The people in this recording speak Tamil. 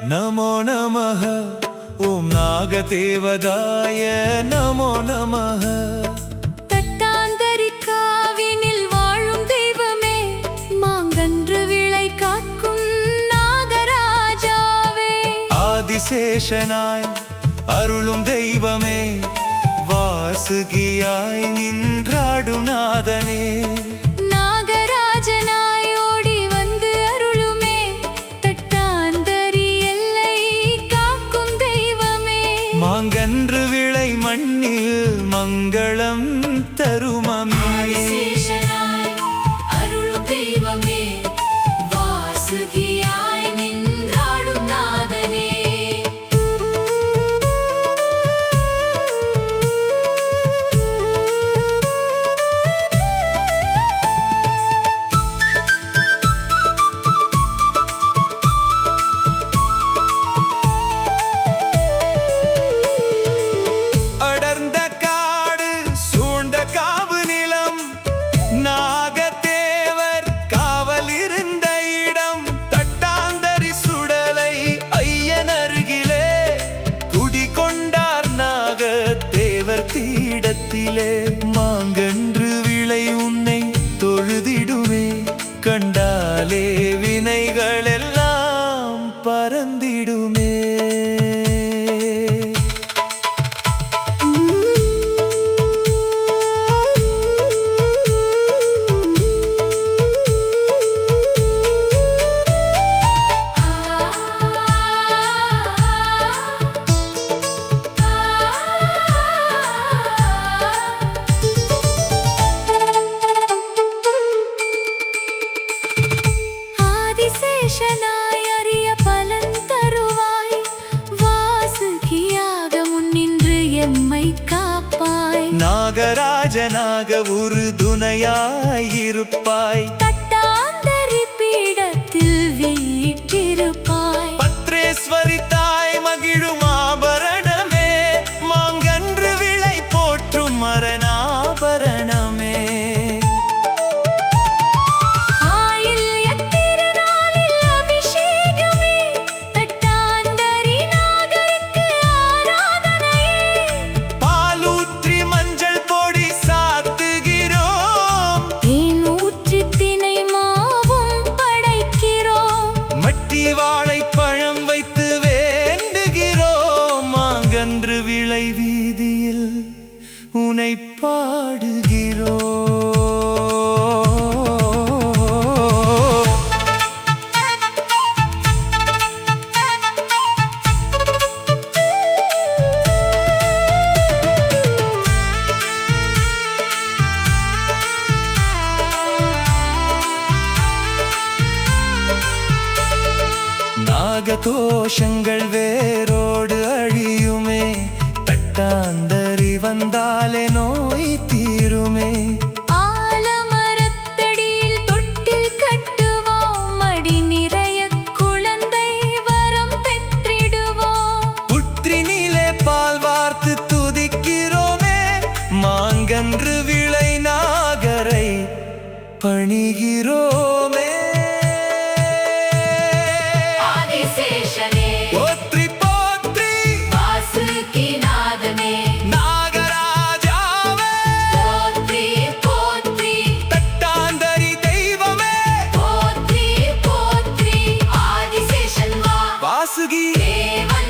நமோ நமः. ஓம் நாகதேவதாய நமோ நமः. தட்டாந்தரிக்காவினில் வாழும் தெய்வமே, மாங்கன்று விளை காக்கும் நாகராஜாவே. ஆதிசேஷனாய் அருளும் தெய்வமே, வாசுகியாய் நின்றாடும் நாதனே. நாகராஜனாய் ஓடி வந்து அருளுமே, தட்டாந்தரி எல்லை காக்கும் தெய்வமே. மாங்கன்று விளை மண்ணில் மங்களம் தருமமே. ஆதிசேஷனாய் அருளும் தெய்வமே, வாசுகியாய் நின்றாடும் நாதனே. நாகதேவர் காவல் இருந்த இடம், தட்டாந்தரி சுடலை ஐயன் அருகிலே குடிகொண்டார் நாகதேவர் பீடத்திலே. மாங்கன்று விளை உன்னை தொழுதிடுமே, கண்டாலே வினைகள் எல்லாம் பறந்திடுமே. ஆதிசேஷனாய் அரிய பலன் தருவாய், வாசுகியாக முன்னின்று எம்மை காப்பாய். நாகராஜனாக உறுதுணையாயிருப்பாய், தட்டாந்தரி பீடத்தில் வீற்றிருப்பாய். பத்ரேஸ்வரி தாய் மகிழும் ஆபரணமே, மாங்கன்று விளை போற்றும் மரணாபரணமே. வாழைப்பழம் வைத்து வேண்டுகிறோம், மாங்கன்று விளை வீதியில் உனை பாடுகிறோம். நாகதோஷங்கள் வேரோடு அழியுமே, தட்டாந்தரி வந்தாலே நோய் தீருமே. ஆலமரத்தடியில் தொட்டில் கட்டுவோம், மடி நிறைய குழந்தை வரம் பெற்றிடுவோம். புற்றினிலே பால் வார்த்து துதிக்கிறோமே, மாங்கன்று விளை நாகரை பணிகிறோமே. போற்றி போற்றி வாசுகிநாதனே, நாகராஜாவே போற்றி போற்றி, தட்டாந்தரி தெய்வமே போற்றி போற்றி. ஆதிசேஷன் வா, வாசுகி தேவன்